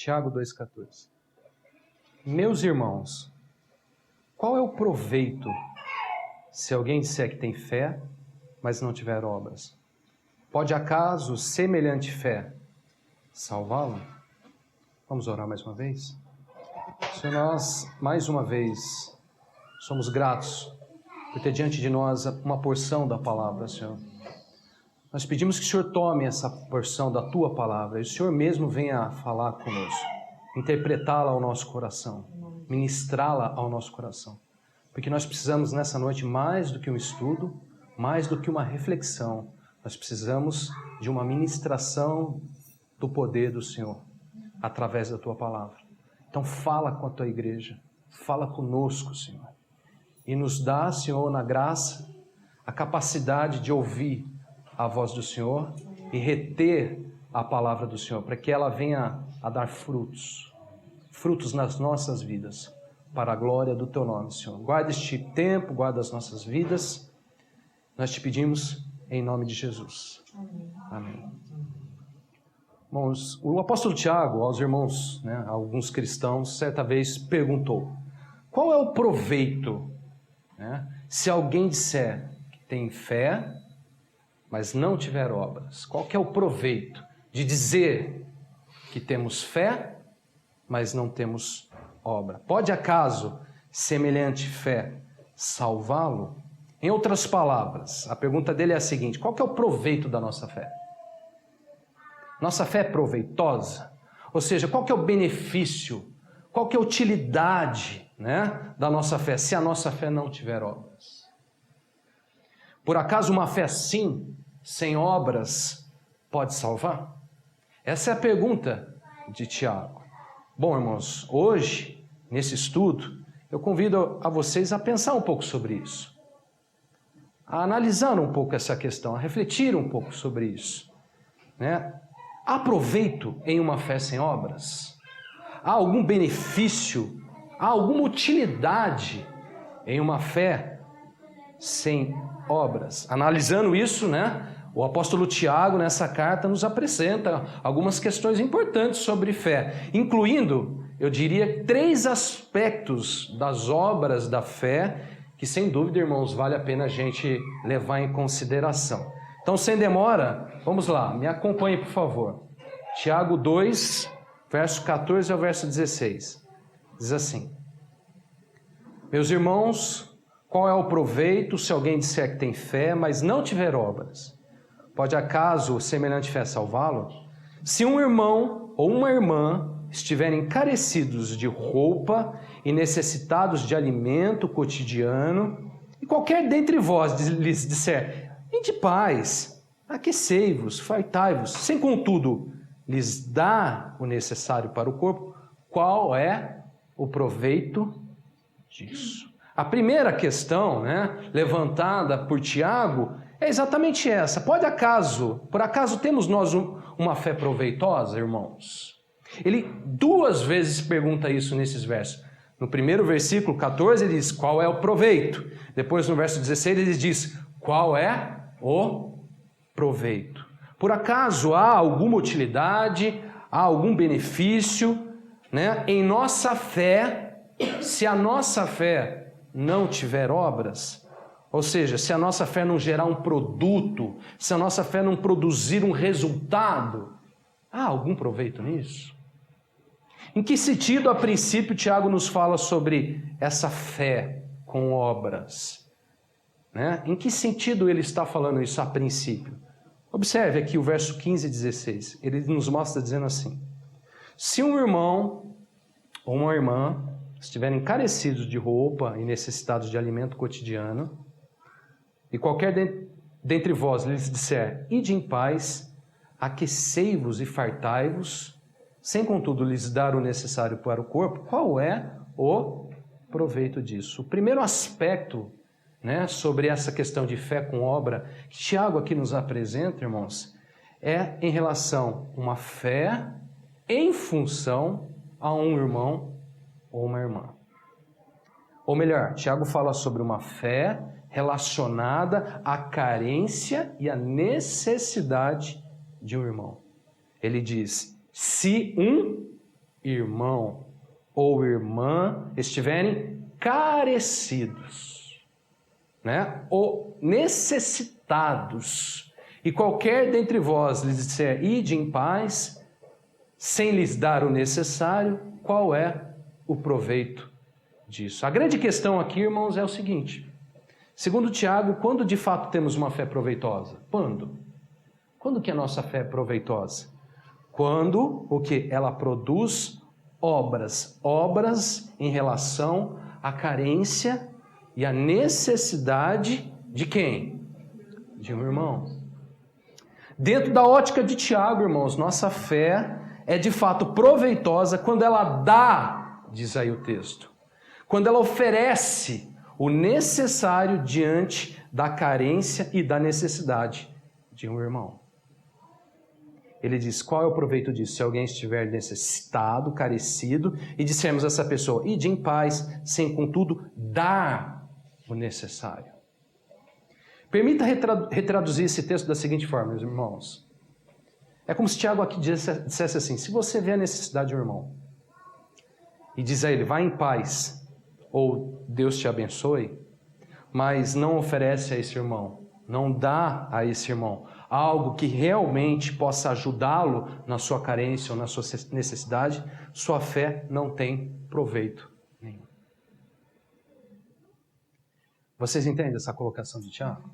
Tiago 2,14. Meus irmãos, qual é o proveito se alguém disser que tem fé, mas não tiver obras? Pode acaso semelhante fé salvá-lo? Vamos orar mais uma vez? Senhor, nós, mais uma vez, somos gratos por ter diante de nós uma porção da palavra, Senhor. Nós pedimos que o Senhor tome essa porção da Tua palavra e o Senhor mesmo venha falar conosco, interpretá-la ao nosso coração, ministrá-la ao nosso coração. Porque nós precisamos nessa noite mais do que um estudo, mais do que uma reflexão. Nós precisamos de uma ministração do poder do Senhor, através da Tua palavra. Então fala com a Tua igreja, fala conosco, Senhor. E nos dá, Senhor, na graça, a capacidade de ouvir a voz do Senhor e reter a palavra do Senhor, para que ela venha a dar frutos nas nossas vidas, para a glória do Teu nome, Senhor. Guarda este tempo, guarda as nossas vidas. Nós te pedimos em nome de Jesus. Amém. Amém. Irmãos, o apóstolo Tiago, aos irmãos, a alguns cristãos, certa vez perguntou: qual é o proveito, se alguém disser que tem fé, mas não tiver obras? Qual que é o proveito de dizer que temos fé, mas não temos obra? Pode acaso semelhante fé salvá-lo? Em outras palavras, a pergunta dele é a seguinte: qual que é o proveito da nossa fé? Nossa fé é proveitosa? Ou seja, qual que é o benefício? Qual que é a utilidade, da nossa fé, se a nossa fé não tiver obras? Por acaso uma fé assim, sem obras, pode salvar? Essa é a pergunta de Tiago. Bom, irmãos, hoje, nesse estudo, eu convido a vocês a pensar um pouco sobre isso, a analisar um pouco essa questão, a refletir um pouco sobre isso. Há proveito em uma fé sem obras? Há algum benefício, há alguma utilidade em uma fé sem obras? Analisando isso, o apóstolo Tiago, nessa carta, nos apresenta algumas questões importantes sobre fé, incluindo, eu diria, 3 aspectos das obras da fé, que sem dúvida, irmãos, vale a pena a gente levar em consideração. Então, sem demora, vamos lá, me acompanhe, por favor. Tiago 2, verso 14 ao verso 16. Diz assim: meus irmãos, qual é o proveito se alguém disser que tem fé, mas não tiver obras? Pode acaso semelhante fé salvá-lo? Se um irmão ou uma irmã estiverem carecidos de roupa e necessitados de alimento cotidiano, e qualquer dentre vós lhes disser: ide paz, aquecei-vos, fartai-vos, sem contudo lhes dá o necessário para o corpo, qual é o proveito disso? A primeira questão, levantada por Tiago, é exatamente essa. Por acaso temos nós uma fé proveitosa, irmãos? Ele 2 vezes pergunta isso nesses versos. No primeiro versículo 14 ele diz: qual é o proveito? Depois no verso 16 ele diz: qual é o proveito? Por acaso há alguma utilidade, há algum benefício, em nossa fé, se a nossa fé não tiver obras? Ou seja, se a nossa fé não gerar um produto, se a nossa fé não produzir um resultado, há algum proveito nisso? Em que sentido, a princípio, Tiago nos fala sobre essa fé com obras? Em que sentido ele está falando isso a princípio? Observe aqui o verso 15 e 16. Ele nos mostra dizendo assim: se um irmão ou uma irmã estiverem carecidos de roupa e necessitados de alimento cotidiano, e qualquer dentre vós lhes disser: ide em paz, aquecei-vos e fartai-vos, sem contudo lhes dar o necessário para o corpo, qual é o proveito disso? O primeiro aspecto, sobre essa questão de fé com obra, que Tiago aqui nos apresenta, irmãos, é em relação a uma fé em função a um irmão ou uma irmã. Ou melhor, Tiago fala sobre uma fé relacionada à carência e à necessidade de um irmão. Ele diz: se um irmão ou irmã estiverem carecidos, né? Ou necessitados, e qualquer dentre vós lhes disser, ide em paz, sem lhes dar o necessário, qual é o proveito disso? A grande questão aqui, irmãos, é o seguinte: segundo Tiago, quando de fato temos uma fé proveitosa? Quando? Quando que a nossa fé é proveitosa? Quando o que? Ela produz obras. Obras em relação à carência e à necessidade de quem? De um irmão. Dentro da ótica de Tiago, irmãos, nossa fé é de fato proveitosa quando ela dá, diz aí o texto, quando ela oferece o necessário diante da carência e da necessidade de um irmão. Ele diz, qual é o proveito disso? Se alguém estiver necessitado, carecido, e dissermos a essa pessoa, ide em paz, sem contudo dar o necessário. Permita retraduzir esse texto da seguinte forma, meus irmãos. É como se Tiago aqui dissesse assim, se você vê a necessidade de um irmão, e diz a ele, vá em paz, ou Deus te abençoe, mas não oferece a esse irmão, não dá a esse irmão algo que realmente possa ajudá-lo na sua carência ou na sua necessidade, sua fé não tem proveito nenhum. Vocês entendem essa colocação de Tiago?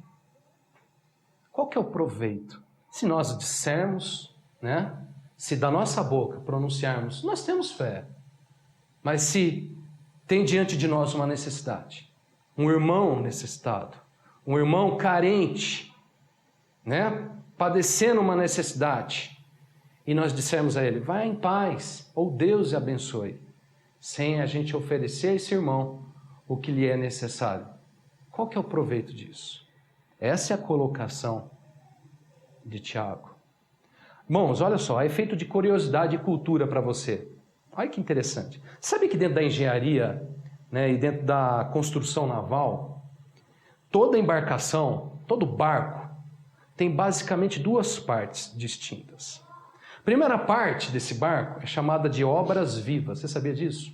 Qual que é o proveito? Se nós dissermos, né, se da nossa boca pronunciarmos, nós temos fé, mas se tem diante de nós uma necessidade, um irmão necessitado, um irmão carente, né, padecendo uma necessidade, e nós dissermos a ele, vai em paz, ou Deus o abençoe, sem a gente oferecer a esse irmão o que lhe é necessário. Qual que é o proveito disso? Essa é a colocação de Tiago. Irmãos, olha só, a efeito de curiosidade e cultura para você. Olha que interessante. Sabe que dentro da engenharia, né, e dentro da construção naval, toda embarcação, todo barco, tem basicamente duas partes distintas. A primeira parte desse barco é chamada de obras vivas. Você sabia disso?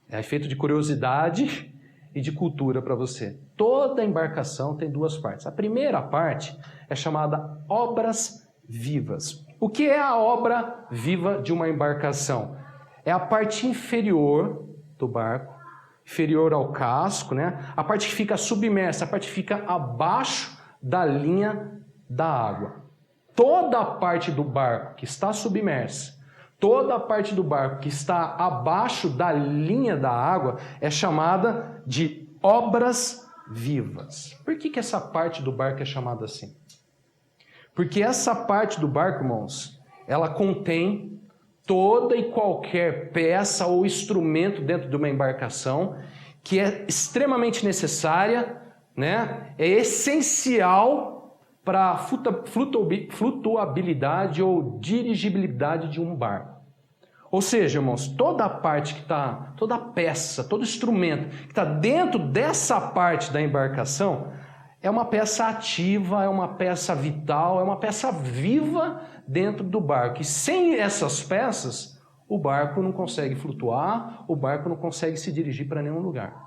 É a efeito de curiosidade e de cultura para você. Toda embarcação tem duas partes. A primeira parte é chamada obras vivas. O que é a obra viva de uma embarcação? É a parte inferior do barco, inferior ao casco, né? A parte que fica submersa, a parte que fica abaixo da linha da água. Toda a parte do barco que está submersa, toda a parte do barco que está abaixo da linha da água é chamada de obras vivas. Por que essa parte do barco é chamada assim? Porque essa parte do barco, irmãos, ela contém toda e qualquer peça ou instrumento dentro de uma embarcação que é extremamente necessária, né? É essencial para a flutuabilidade ou dirigibilidade de um barco. Ou seja, irmãos, toda a parte que está, toda a peça, todo instrumento que está dentro dessa parte da embarcação é uma peça ativa, é uma peça vital, é uma peça viva dentro do barco. E sem essas peças, o barco não consegue flutuar, o barco não consegue se dirigir para nenhum lugar.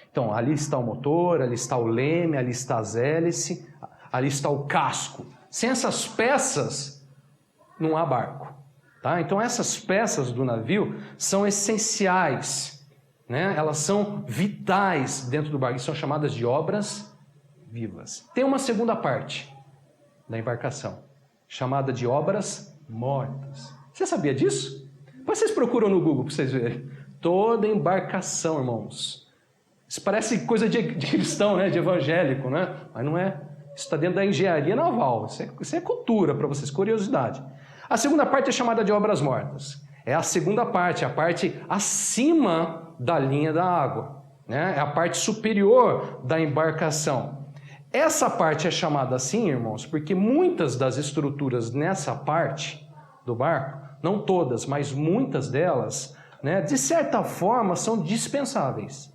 Então, ali está o motor, ali está o leme, ali está as hélices, ali está o casco. Sem essas peças, não há barco. Tá? Então, essas peças do navio são essenciais, né? Elas são vitais dentro do barco, e são chamadas de obras vivas. Tem uma segunda parte da embarcação, chamada de obras mortas. Você sabia disso? Vocês procuram no Google para vocês verem. Toda embarcação, irmãos. Isso parece coisa de cristão, né? De evangélico, né? Mas não é. Isso está dentro da engenharia naval. Isso é cultura para vocês, curiosidade. A segunda parte é chamada de obras mortas. É a segunda parte, a parte acima da linha da água, né? É a parte superior da embarcação. Essa parte é chamada assim, irmãos, porque muitas das estruturas nessa parte do barco, não todas, mas muitas delas, né, de certa forma, são dispensáveis.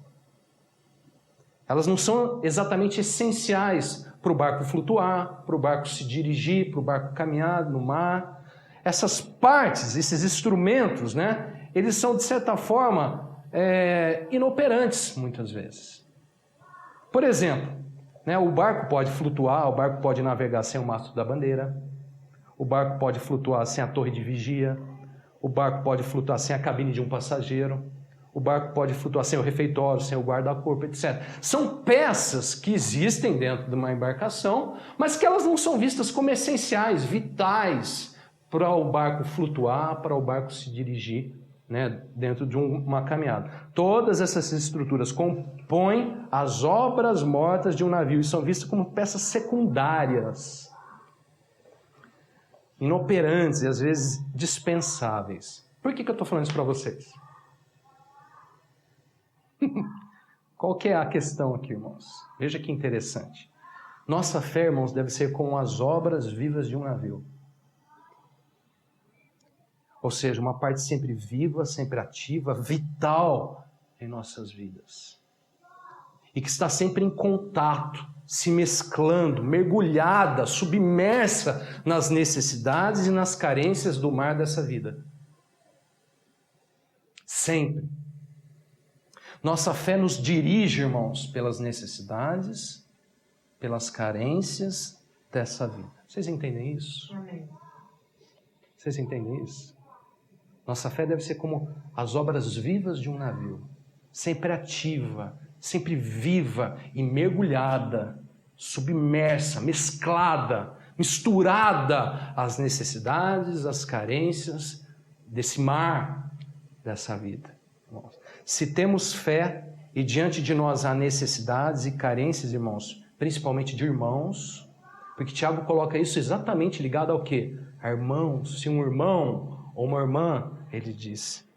Elas não são exatamente essenciais para o barco flutuar, para o barco se dirigir, para o barco caminhar no mar. essas partes, esses instrumentos, né, eles são, de certa forma, inoperantes, muitas vezes. Por exemplo, né, o barco pode flutuar, o barco pode navegar sem o mastro da bandeira, o barco pode flutuar sem a torre de vigia, o barco pode flutuar sem a cabine de um passageiro, o barco pode flutuar sem o refeitório, sem o guarda-corpo, etc. São peças que existem dentro de uma embarcação, mas que elas não são vistas como essenciais, vitais, para o barco flutuar, para o barco se dirigir, né, dentro de uma caminhada. Todas essas estruturas compõem as obras mortas de um navio e são vistas como peças secundárias, inoperantes e às vezes dispensáveis. Por que eu estou falando isso para vocês? Qual que é a questão aqui, irmãos? Veja que interessante. Nossa fé, irmãos, deve ser como as obras vivas de um navio. Ou seja, uma parte sempre viva, sempre ativa, vital em nossas vidas. E que está sempre em contato, se mesclando, mergulhada, submersa nas necessidades e nas carências do mar dessa vida. Sempre. Nossa fé nos dirige, irmãos, pelas necessidades, pelas carências dessa vida. Vocês entendem isso? Amém. Vocês entendem isso? Nossa fé deve ser como as obras vivas de um navio, sempre ativa, sempre viva e mergulhada, submersa, mesclada, misturada às necessidades, às carências desse mar, dessa vida. Se temos fé e diante de nós há necessidades e carências, irmãos, principalmente de irmãos, porque Tiago coloca isso exatamente ligado ao quê? A irmãos, se um irmão ou uma irmã, ele diz,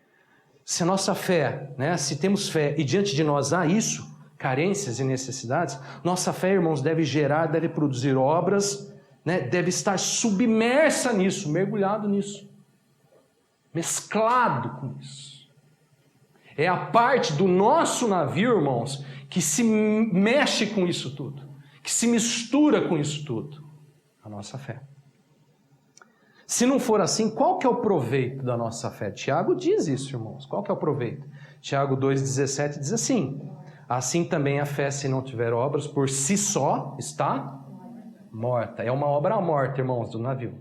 se a nossa fé, né, se temos fé e diante de nós há isso, carências e necessidades, nossa fé, irmãos, deve gerar, deve produzir obras, né, deve estar submersa nisso, mergulhado nisso, mesclado com isso. É a parte do nosso navio, irmãos, que se mexe com isso tudo, que se mistura com isso tudo, a nossa fé. Se não for assim, qual que é o proveito da nossa fé? Tiago diz isso, irmãos. Qual que é o proveito? Tiago 2,17 diz assim, assim também a fé, se não tiver obras, por si só está morta. É uma obra morta, irmãos, do navio.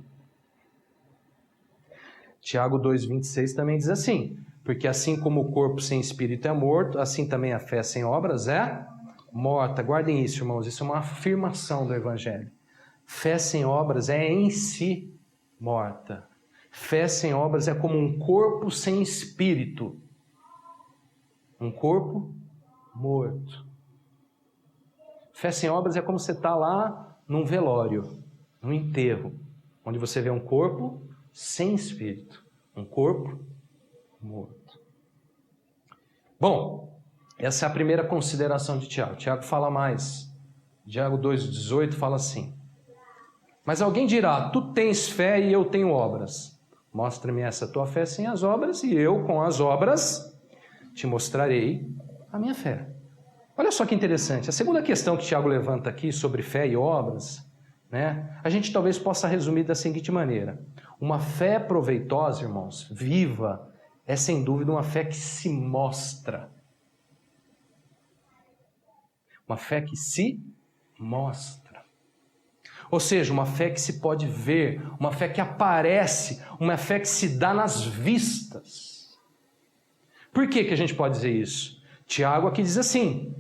Tiago 2,26 também diz assim, porque assim como o corpo sem espírito é morto, assim também a fé sem obras é morta. Guardem isso, irmãos, isso é uma afirmação do Evangelho. Fé sem obras é em si morta. Fé sem obras é como um corpo sem espírito. Um corpo morto. Fé sem obras é como você está lá num velório, num enterro, onde você vê um corpo sem espírito. Um corpo morto. Bom, essa é a primeira consideração de Tiago. Tiago fala mais. Tiago 2,18 fala assim, mas alguém dirá, tu tens fé e eu tenho obras. Mostra-me essa tua fé sem as obras e eu, com as obras, te mostrarei a minha fé. Olha só que interessante. A segunda questão que Tiago levanta aqui sobre fé e obras, né, a gente talvez possa resumir da seguinte maneira. Uma fé proveitosa, irmãos, viva, é sem dúvida uma fé que se mostra. Uma fé que se mostra. Ou seja, uma fé que se pode ver, uma fé que aparece, uma fé que se dá nas vistas. Por que a gente pode dizer isso? Tiago aqui diz assim,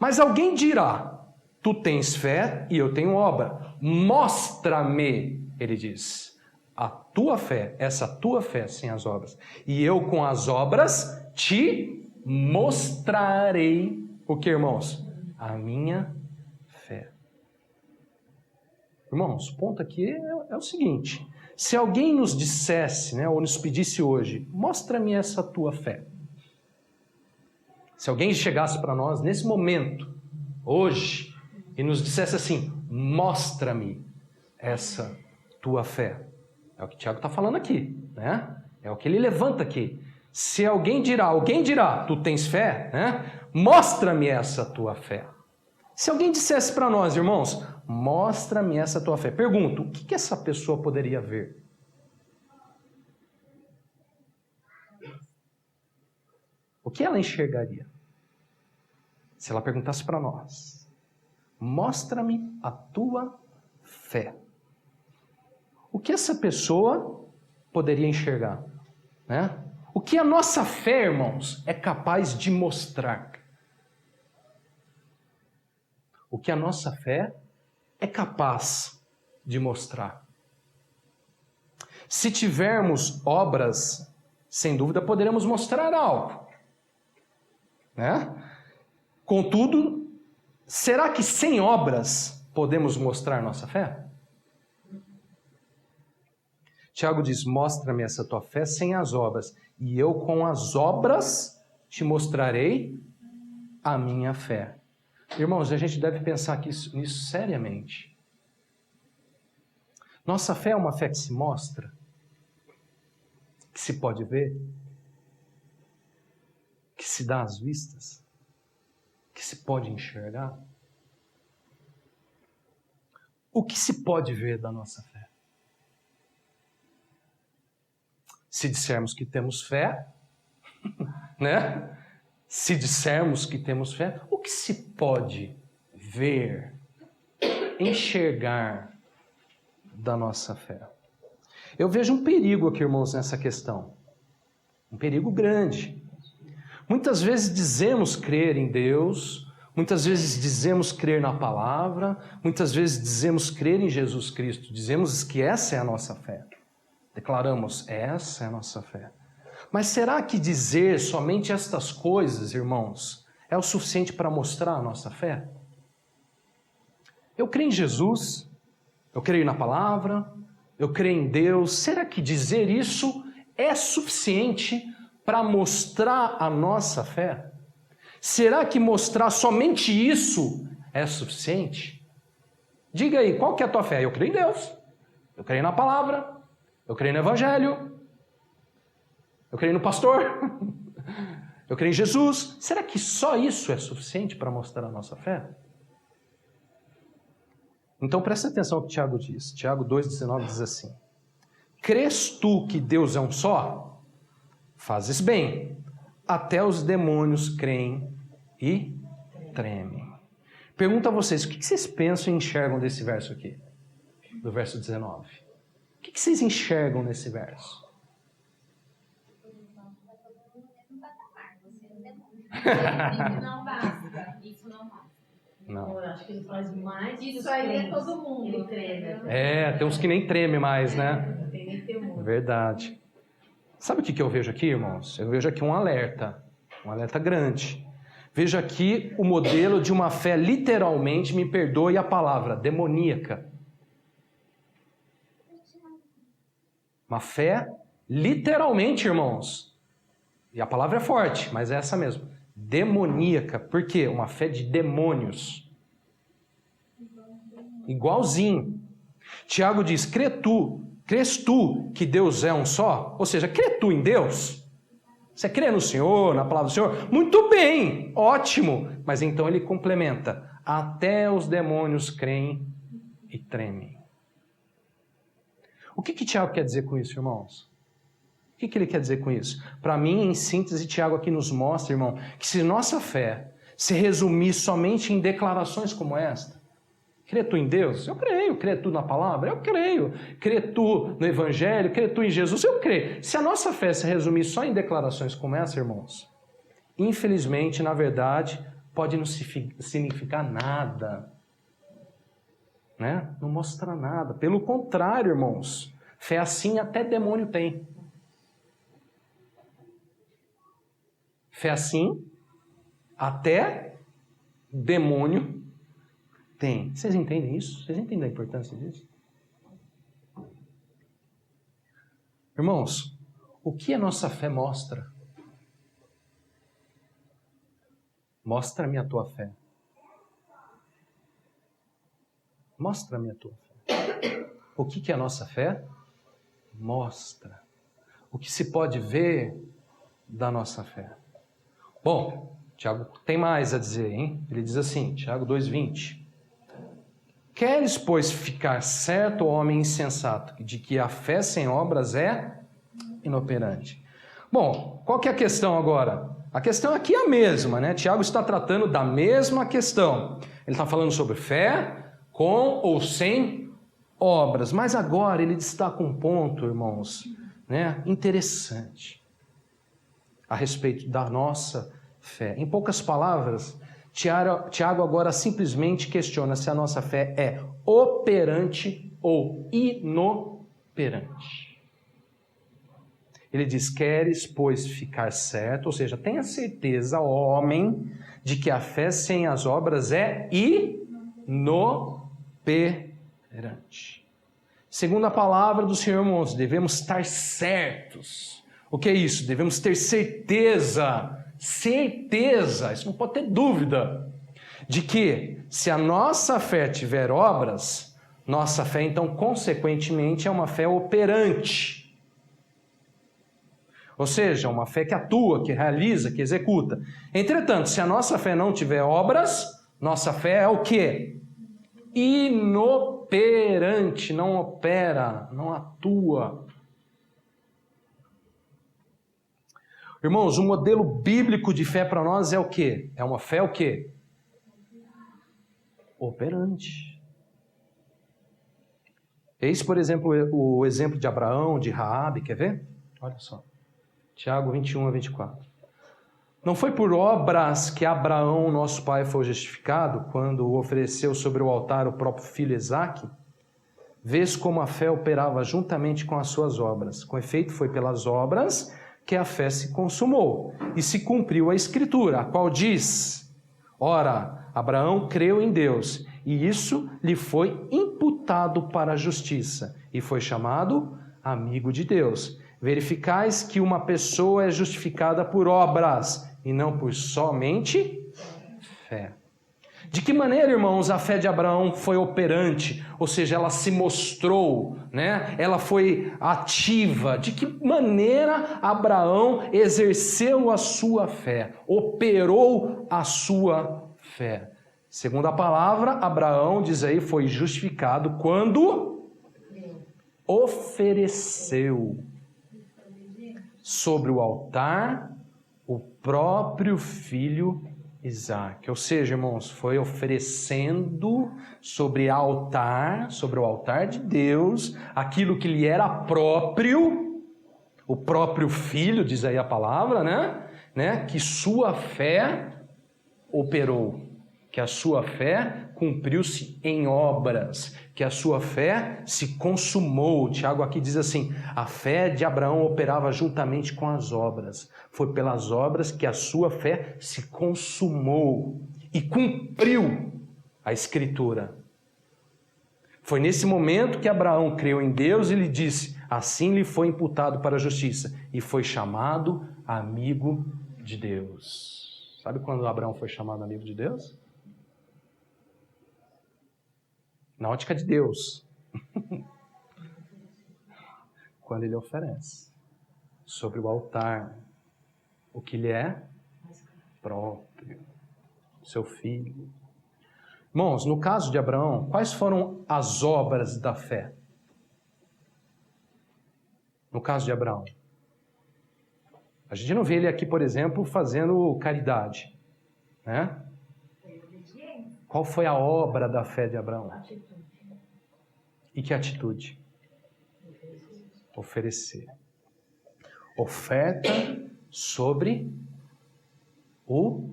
mas alguém dirá, tu tens fé e eu tenho obra. Mostra-me, ele diz, a tua fé, essa tua fé sem as obras. E eu com as obras te mostrarei o que, irmãos? A minha fé. Irmãos, o ponto aqui é o seguinte, se alguém nos dissesse, né, ou nos pedisse hoje, mostra-me essa tua fé. Se alguém chegasse para nós nesse momento, hoje, e nos dissesse assim, mostra-me essa tua fé. É o que o Tiago está falando aqui, né? É o que ele levanta aqui. Se alguém dirá, tu tens fé, né? Mostra-me essa tua fé. Se alguém dissesse para nós, irmãos, mostra-me essa tua fé. Pergunto, o que essa pessoa poderia ver? o que ela enxergaria? Se ela perguntasse para nós, mostra-me a tua fé. O que essa pessoa poderia enxergar? Né? O que a nossa fé, irmãos, é capaz de mostrar? O que a nossa fé é capaz de mostrar? Se tivermos obras, sem dúvida poderemos mostrar algo, né? Contudo, será que sem obras podemos mostrar nossa fé? Tiago diz, mostra-me essa tua fé sem as obras, e eu com as obras te mostrarei a minha fé. Irmãos, a gente deve pensar nisso seriamente. Nossa fé é uma fé que se mostra, que se pode ver, que se dá às vistas, que se pode enxergar. O que se pode ver da nossa fé? Se dissermos que temos fé, né? Se dissermos que temos fé, o que se pode ver, enxergar da nossa fé? Eu vejo um perigo aqui, irmãos, nessa questão. Um perigo grande. Muitas vezes dizemos crer em Deus, muitas vezes dizemos crer na palavra, muitas vezes dizemos crer em Jesus Cristo, dizemos que essa é a nossa fé. Declaramos, essa é a nossa fé. Mas será que dizer somente estas coisas, irmãos, é o suficiente para mostrar a nossa fé? Eu creio em Jesus, eu creio na palavra, eu creio em Deus. Será que dizer isso é suficiente para mostrar a nossa fé? Será que mostrar somente isso é suficiente? Diga aí, qual que é a tua fé? Eu creio em Deus, eu creio na palavra, eu creio no Evangelho, eu creio no pastor, eu creio em Jesus. Será que só isso é suficiente para mostrar a nossa fé? Então presta atenção no que Tiago diz. Tiago 2,19 diz assim: crês tu que Deus é um só? Fazes bem. Até os demônios creem e tremem. Pergunto a vocês, o que vocês pensam e enxergam desse verso aqui? Do verso 19. O que vocês enxergam nesse verso? Não basta. Isso não basta. Não. Eu acho que ele faz mais. Isso aí é todo mundo. Ele treme. Tem uns que nem tremem mais, né? Não tem nem temor. Verdade. Sabe o que eu vejo aqui, irmãos? Eu vejo aqui um alerta grande. Vejo aqui o modelo de uma fé literalmente, me perdoe a palavra, demoníaca. Uma fé literalmente, irmãos. E a palavra é forte, mas é essa mesmo. Demoníaca. Por quê? Uma fé de demônios. Igualzinho. Tiago diz, crês tu que Deus é um só? Ou seja, crê tu em Deus? Você crê no Senhor, na palavra do Senhor? Muito bem, ótimo. Mas então ele complementa, até os demônios creem e tremem. O que Tiago quer dizer com isso, irmãos? O que ele quer dizer com isso? Para mim, em síntese, Tiago aqui nos mostra, irmão, que se nossa fé se resumir somente em declarações como esta, crê tu em Deus? Eu creio. Crê tu na palavra? Eu creio. Crê tu no Evangelho? Crê tu em Jesus? Eu creio. Se a nossa fé se resumir só em declarações como essa, irmãos, infelizmente, na verdade, pode não significar nada. Né? Não mostra nada. Pelo contrário, irmãos, fé assim até demônio tem. Fé assim, até demônio tem. Vocês entendem isso? Vocês entendem a importância disso? Irmãos, o que a nossa fé mostra? Mostra-me a tua fé. Mostra-me a tua fé. O que a nossa fé mostra? O que se pode ver da nossa fé? Bom, Tiago tem mais a dizer, hein? Ele diz assim, Tiago 2,20. Queres, pois, ficar certo, homem insensato, de que a fé sem obras é inoperante? Bom, qual que é a questão agora? A questão aqui é a mesma, né? Tiago está tratando da mesma questão. Ele está falando sobre fé, com ou sem obras. Mas agora ele destaca um ponto, irmãos, né, interessante a respeito da nossa fé. Em poucas palavras, Tiago agora simplesmente questiona se a nossa fé é operante ou inoperante. Ele diz: queres, pois, ficar certo, ou seja, tenha certeza, homem, de que a fé sem as obras é inoperante. Segundo a palavra do Senhor, irmãos, devemos estar certos. O que é isso? Devemos ter certeza, isso não pode ter dúvida, de que se a nossa fé tiver obras, nossa fé, então, consequentemente, é uma fé operante. Ou seja, uma fé que atua, que realiza, que executa. Entretanto, se a nossa fé não tiver obras, nossa fé é o quê? Inoperante, não opera, não atua. Irmãos, o modelo bíblico de fé para nós é o quê? É uma fé o quê? Operante. Eis, por exemplo, o exemplo de Abraão, de Raabe, quer ver? Olha só. Tiago 21 a 24. Não foi por obras que Abraão, nosso pai, foi justificado quando ofereceu sobre o altar o próprio filho Isaque? Vês como a fé operava juntamente com as suas obras. Com efeito, foi pelas obras que a fé se consumou e se cumpriu a Escritura, a qual diz: ora, Abraão creu em Deus e isso lhe foi imputado para a justiça e foi chamado amigo de Deus. Verificais que uma pessoa é justificada por obras e não por somente fé. De que maneira, irmãos, a fé de Abraão foi operante? Ou seja, ela se mostrou, né? Ela foi ativa. De que maneira Abraão exerceu a sua fé? Operou a sua fé? Segundo a palavra, Abraão, diz aí, foi justificado quando ofereceu sobre o altar o próprio filho Isaque. Ou seja, irmãos, foi oferecendo sobre o altar de Deus, aquilo que lhe era próprio, o próprio filho, diz aí a palavra, né? Que sua fé operou, que a sua fé cumpriu-se em obras, que a sua fé se consumou. Tiago aqui diz assim: a fé de Abraão operava juntamente com as obras. Foi pelas obras que a sua fé se consumou e cumpriu a Escritura. Foi nesse momento que Abraão creu em Deus e lhe disse: assim lhe foi imputado para a justiça e foi chamado amigo de Deus. Sabe quando Abraão foi chamado amigo de Deus? Na ótica de Deus. Quando ele oferece sobre o altar o que lhe é próprio, seu filho. Irmãos, no caso de Abraão, quais foram as obras da fé? No caso de Abraão, a gente não vê ele aqui, por exemplo, fazendo caridade, né? Qual foi a obra da fé de Abraão? E que atitude? Oferecer. Oferta sobre o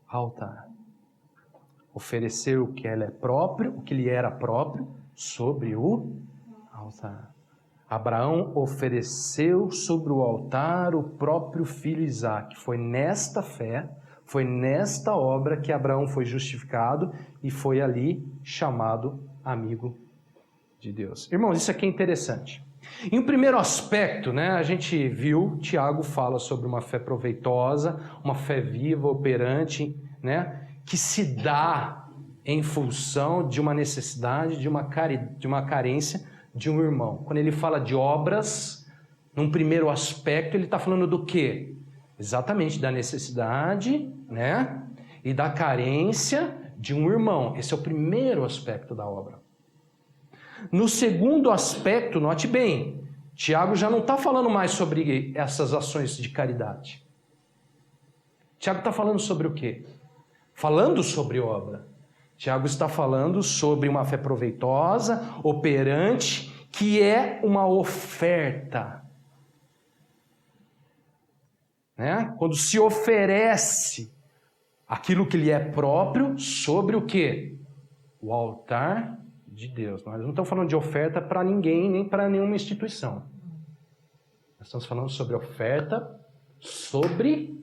altar. Oferecer o que ele é próprio, o que lhe era próprio, sobre o altar. Abraão ofereceu sobre o altar o próprio filho Isaque. Foi nesta fé, foi nesta obra que Abraão foi justificado e foi ali chamado amigo de Deus. Irmãos, isso aqui é interessante. Em um primeiro aspecto, né, a gente viu, Tiago fala sobre uma fé proveitosa, uma fé viva, operante, né, que se dá em função de uma necessidade, de uma carência de um irmão. Quando ele fala de obras, num primeiro aspecto, ele está falando do quê? Exatamente da necessidade, né, e da carência de um irmão. Esse é o primeiro aspecto da obra. No segundo aspecto, note bem, Tiago já não está falando mais sobre essas ações de caridade. Tiago está falando sobre o quê? Falando sobre obra. Tiago está falando sobre uma fé proveitosa, operante, que é uma oferta. Né? Quando se oferece aquilo que lhe é próprio sobre o quê? O altar de Deus. Nós não estamos falando de oferta para ninguém, nem para nenhuma instituição. Nós estamos falando sobre oferta sobre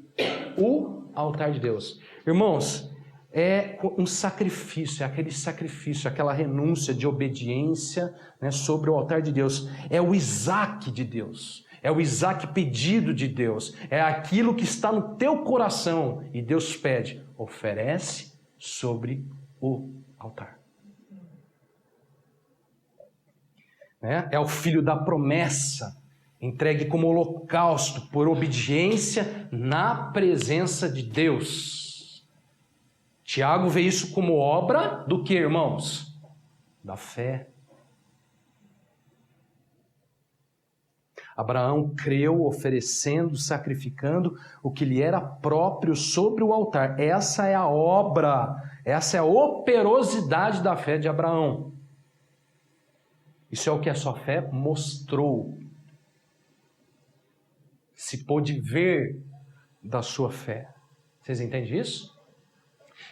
o altar de Deus. Irmãos, é um sacrifício, é aquele sacrifício, aquela renúncia de obediência, né, sobre o altar de Deus. É o Isaac de Deus. É o Isaac pedido de Deus. É aquilo que está no teu coração. E Deus pede, oferece sobre o altar. É o filho da promessa, entregue como holocausto por obediência na presença de Deus. Tiago vê isso como obra do que, irmãos? Da fé. Abraão creu, oferecendo, sacrificando o que lhe era próprio sobre o altar. Essa é a obra, essa é a operosidade da fé de Abraão. Isso é o que a sua fé mostrou. Se pôde ver da sua fé. Vocês entendem isso?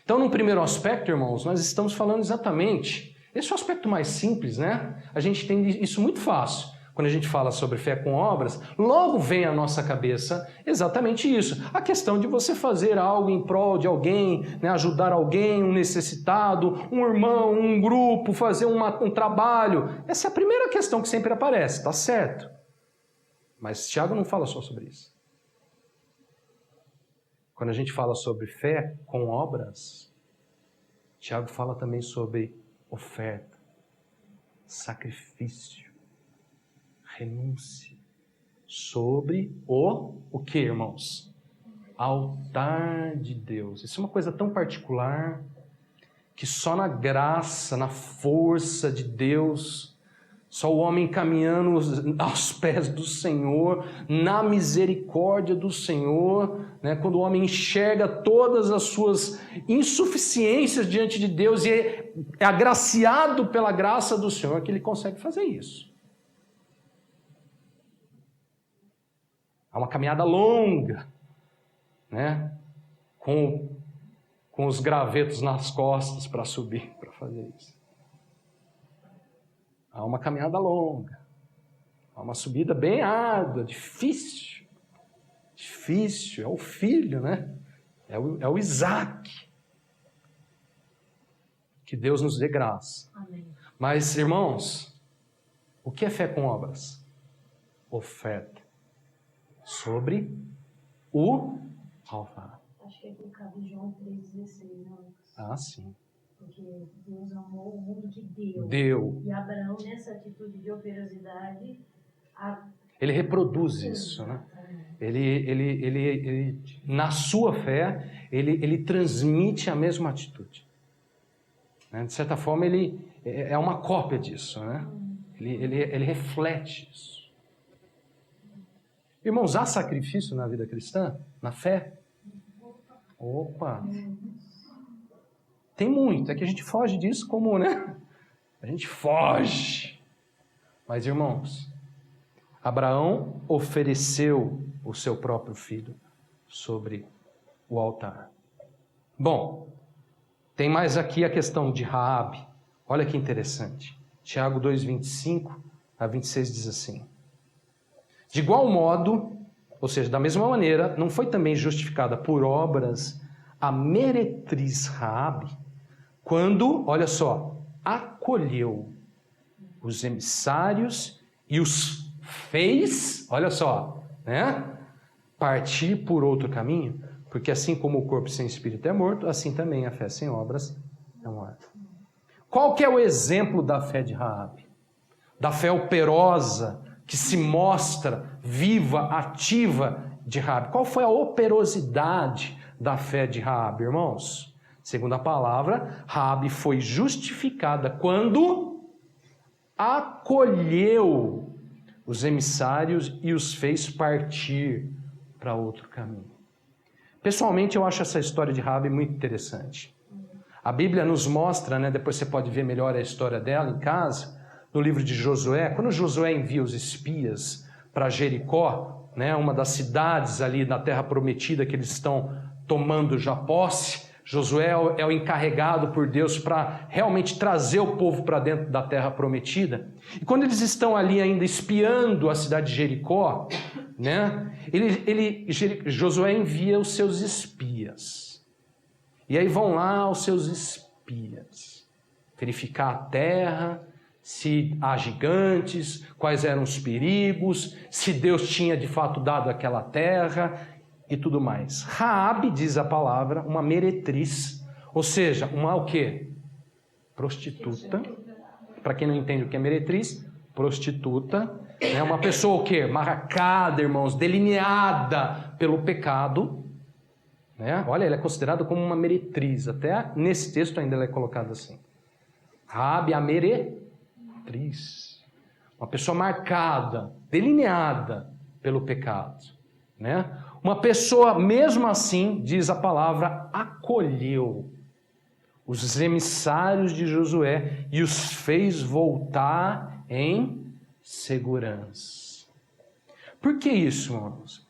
Então, no primeiro aspecto, irmãos, nós estamos falando exatamente, esse é o aspecto mais simples, né? A gente tem isso muito fácil. Quando a gente fala sobre fé com obras, logo vem à nossa cabeça exatamente isso. A questão de você fazer algo em prol de alguém, né? Ajudar alguém, um necessitado, um irmão, um grupo, fazer um trabalho. Essa é a primeira questão que sempre aparece, tá certo? Mas Tiago não fala só sobre isso. Quando a gente fala sobre fé com obras, Tiago fala também sobre oferta, sacrifício, renúncia, sobre o que, irmãos? Altar de Deus. Isso é uma coisa tão particular que só na graça, na força de Deus, só o homem caminhando aos pés do Senhor, na misericórdia do Senhor, né? Quando o homem enxerga todas as suas insuficiências diante de Deus e é agraciado pela graça do Senhor, que ele consegue fazer isso. Há uma caminhada longa, né? Com os gravetos nas costas para subir, para fazer isso. Há uma caminhada longa. Há uma subida bem árdua, difícil. Difícil, é o filho, né? É o Isaac. Que Deus nos dê graça. Amém. Mas, irmãos, o que é fé com obras? Oferta sobre o altar. Acho que é por causa de João 3,16, não? Ah, sim. Porque Deus amou o mundo que deu. Deu. E Abraão, nessa atitude de operosidade, Ele reproduz isso, né? Ele na sua fé, ele transmite a mesma atitude. Né? De certa forma, ele é uma cópia disso, né? Ele reflete isso. Irmãos, há sacrifício na vida cristã? Na fé? Opa! Tem muito, é que a gente foge disso como, né? A gente foge. Mas, irmãos, Abraão ofereceu o seu próprio filho sobre o altar. Bom, tem mais aqui a questão de Raabe. Olha que interessante. Tiago 2:25 a 26 diz assim: de igual modo, ou seja, da mesma maneira, não foi também justificada por obras a meretriz Raabe, quando, olha só, acolheu os emissários e os fez, olha só, né, partir por outro caminho, porque assim como o corpo sem espírito é morto, assim também a fé sem obras é morta. Qual que é o exemplo da fé de Raabe? Da fé operosa, que se mostra viva, ativa de Raabe. Qual foi a operosidade da fé de Raabe, irmãos? Segundo a palavra, Raabe foi justificada quando acolheu os emissários e os fez partir para outro caminho. Pessoalmente, eu acho essa história de Raabe muito interessante. A Bíblia nos mostra, né, depois você pode ver melhor a história dela em casa, no livro de Josué, quando Josué envia os espias para Jericó, né, uma das cidades ali na Terra Prometida que eles estão tomando já posse, Josué é o encarregado por Deus para realmente trazer o povo para dentro da Terra Prometida. E quando eles estão ali ainda espiando a cidade de Jericó, né, Josué envia os seus espias. E aí vão lá os seus espias, verificar a terra, se há gigantes, quais eram os perigos, se Deus tinha de fato dado aquela terra e tudo mais. Raabe, diz a palavra, uma meretriz, ou seja, uma o quê? Prostituta. Para quem não entende o que é meretriz, prostituta, né? Uma pessoa o quê? Marcada, irmãos, delineada pelo pecado. Né? Olha, ela é considerada como uma meretriz, até nesse texto ainda ela é colocada assim. Raabe, a meretriz, uma pessoa marcada, delineada pelo pecado, né? Uma pessoa, mesmo assim, diz a palavra, acolheu os emissários de Josué e os fez voltar em segurança. Por que isso, irmãos?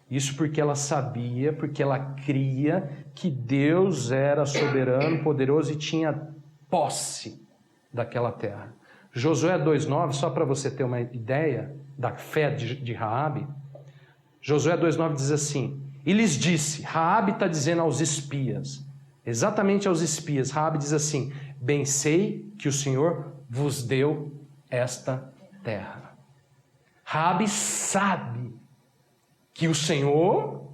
Isso porque ela sabia, porque ela cria que Deus era soberano, poderoso e tinha posse daquela terra. Josué 2,9, só para você ter uma ideia da fé de Raabe, Josué 2,9 diz assim, e lhes disse, Raabe está dizendo aos espias, exatamente aos espias, Raabe diz assim, bem sei que o Senhor vos deu esta terra. Raabe sabe que o Senhor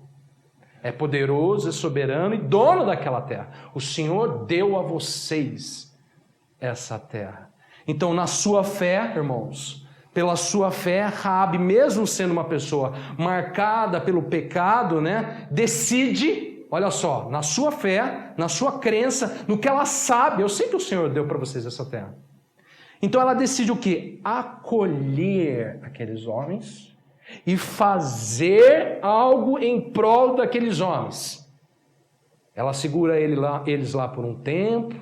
é poderoso, é soberano e dono daquela terra. O Senhor deu a vocês essa terra. Então, na sua fé, irmãos, pela sua fé, Raabe, mesmo sendo uma pessoa marcada pelo pecado, né, decide, olha só, na sua fé, na sua crença, no que ela sabe, eu sei que o Senhor deu para vocês essa terra. Então, ela decide o quê? Acolher aqueles homens e fazer algo em prol daqueles homens. Ela segura eles lá por um tempo,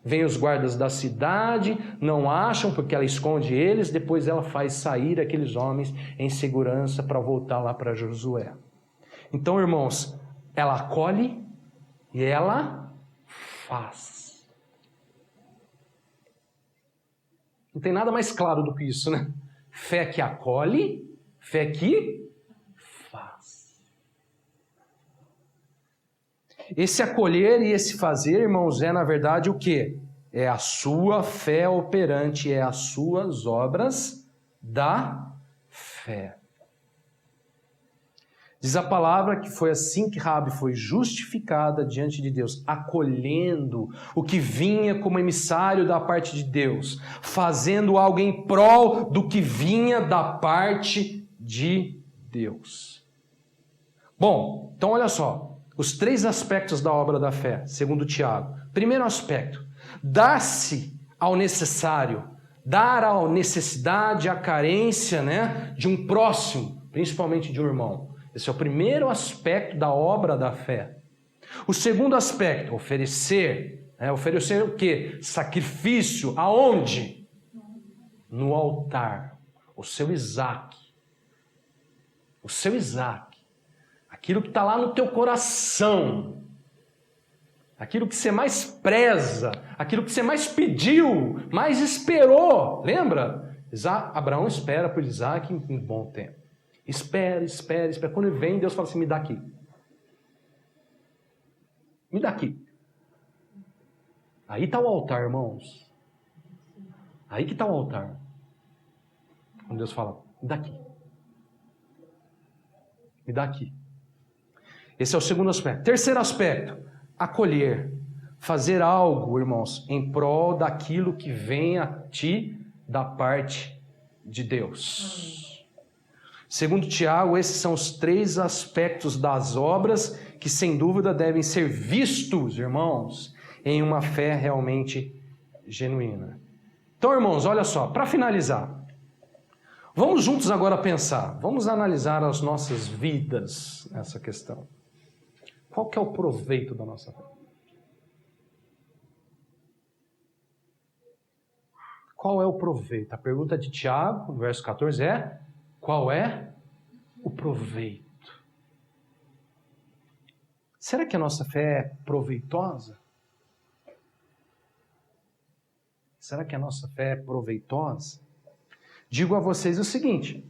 vem os guardas da cidade, não acham porque ela esconde eles, depois ela faz sair aqueles homens em segurança para voltar lá para Josué. Então, irmãos, ela acolhe e ela faz. Não tem nada mais claro do que isso, né? Fé que acolhe, fé que faz. Esse acolher e esse fazer, irmãos, é na verdade o quê? É a sua fé operante, é as suas obras da fé. Diz a palavra que foi assim que Raabe foi justificada diante de Deus, acolhendo o que vinha como emissário da parte de Deus, fazendo algo em prol do que vinha da parte de Deus. Bom, então olha só, os 3 aspectos da obra da fé, segundo Tiago. Primeiro aspecto, dar-se ao necessário, dar à necessidade, à carência, né, de um próximo, principalmente de um irmão. Esse é o primeiro aspecto da obra da fé. O segundo aspecto, oferecer. Oferecer o quê? Sacrifício. Aonde? No altar. O seu Isaac. O seu Isaac. Aquilo que está lá no teu coração. Aquilo que você mais preza. Aquilo que você mais pediu, mais esperou. Lembra? Abraão espera por Isaac em bom tempo. Espera. Quando ele vem, Deus fala assim, me dá aqui. Me dá aqui. Aí está o altar, irmãos. Aí que está o altar. Quando Deus fala, me dá aqui. Me dá aqui. Esse é o segundo aspecto. Terceiro aspecto, acolher. Fazer algo, irmãos, em prol daquilo que vem a ti da parte de Deus. Segundo Tiago, esses são os 3 aspectos das obras que, sem dúvida, devem ser vistos, irmãos, em uma fé realmente genuína. Então, irmãos, olha só, para finalizar, vamos juntos agora pensar, vamos analisar as nossas vidas nessa questão. Qual que é o proveito da nossa fé? Qual é o proveito? A pergunta de Tiago, no verso 14, é: qual é o proveito? Será que a nossa fé é proveitosa? Será que a nossa fé é proveitosa? Digo a vocês o seguinte: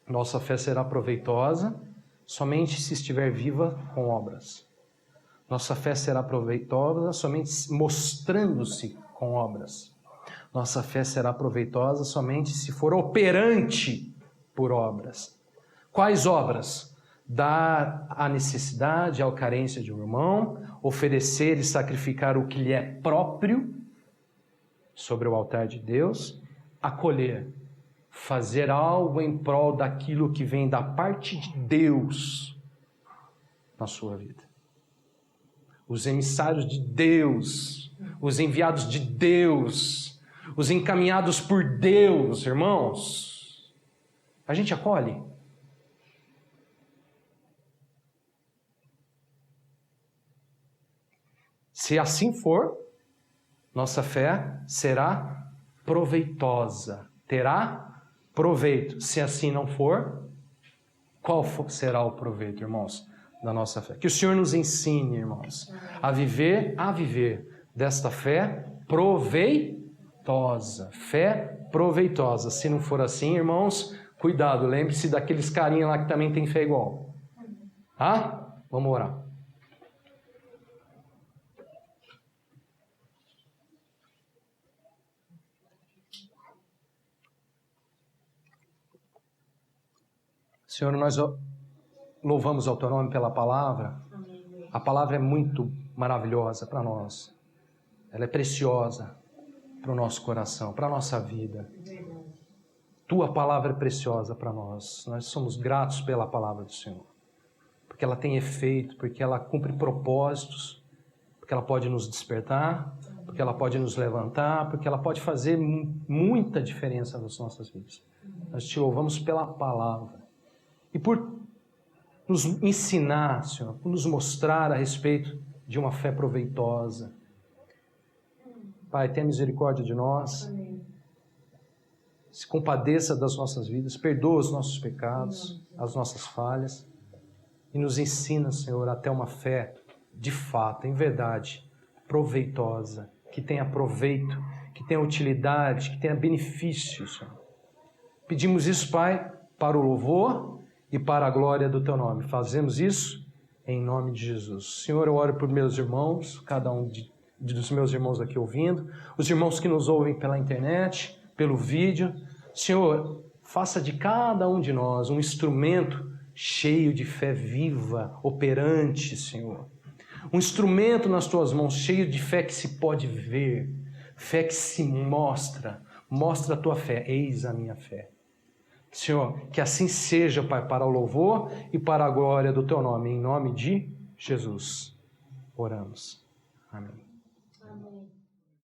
nossa fé será proveitosa somente se estiver viva com obras. Nossa fé será proveitosa somente mostrando-se com obras. Nossa fé será proveitosa somente se for operante por obras. Quais obras? Dar à necessidade, à carência de um irmão, oferecer e sacrificar o que lhe é próprio sobre o altar de Deus, acolher, fazer algo em prol daquilo que vem da parte de Deus na sua vida. Os emissários de Deus, os enviados de Deus, os encaminhados por Deus, irmãos, a gente acolhe? Se assim for, nossa fé será proveitosa, terá proveito. Se assim não for, qual será o proveito, irmãos, da nossa fé? Que o Senhor nos ensine, irmãos, a viver desta fé proveitosa. Fé proveitosa. Se não for assim, irmãos, cuidado, lembre-se daqueles carinha lá que também tem fé igual. Tá? Vamos orar. Senhor, nós louvamos ao Teu nome pela palavra. A palavra é muito maravilhosa para nós. Ela é preciosa para o nosso coração, para a nossa vida. Tua palavra é preciosa para nós. Nós somos gratos pela palavra do Senhor. Porque ela tem efeito, porque ela cumpre propósitos, porque ela pode nos despertar, porque ela pode nos levantar, porque ela pode fazer muita diferença nas nossas vidas. Nós te louvamos pela palavra. E por nos ensinar, Senhor, por nos mostrar a respeito de uma fé proveitosa. Pai, tenha misericórdia de nós. Se compadeça das nossas vidas, perdoa os nossos pecados, as nossas falhas. E nos ensina, Senhor, até uma fé de fato, em verdade, proveitosa, que tenha proveito, que tenha utilidade, que tenha benefício, Senhor. Pedimos isso, Pai, para o louvor e para a glória do Teu nome. Fazemos isso em nome de Jesus. Senhor, eu oro por meus irmãos, cada um dos meus irmãos aqui ouvindo, os irmãos que nos ouvem pela internet, pelo vídeo. Senhor, faça de cada um de nós um instrumento cheio de fé viva, operante, Senhor. Um instrumento nas Tuas mãos, cheio de fé que se pode ver, fé que se mostra. Mostra a Tua fé, eis a minha fé. Senhor, que assim seja, Pai, para o louvor e para a glória do Teu nome, em nome de Jesus. Oramos. Amém.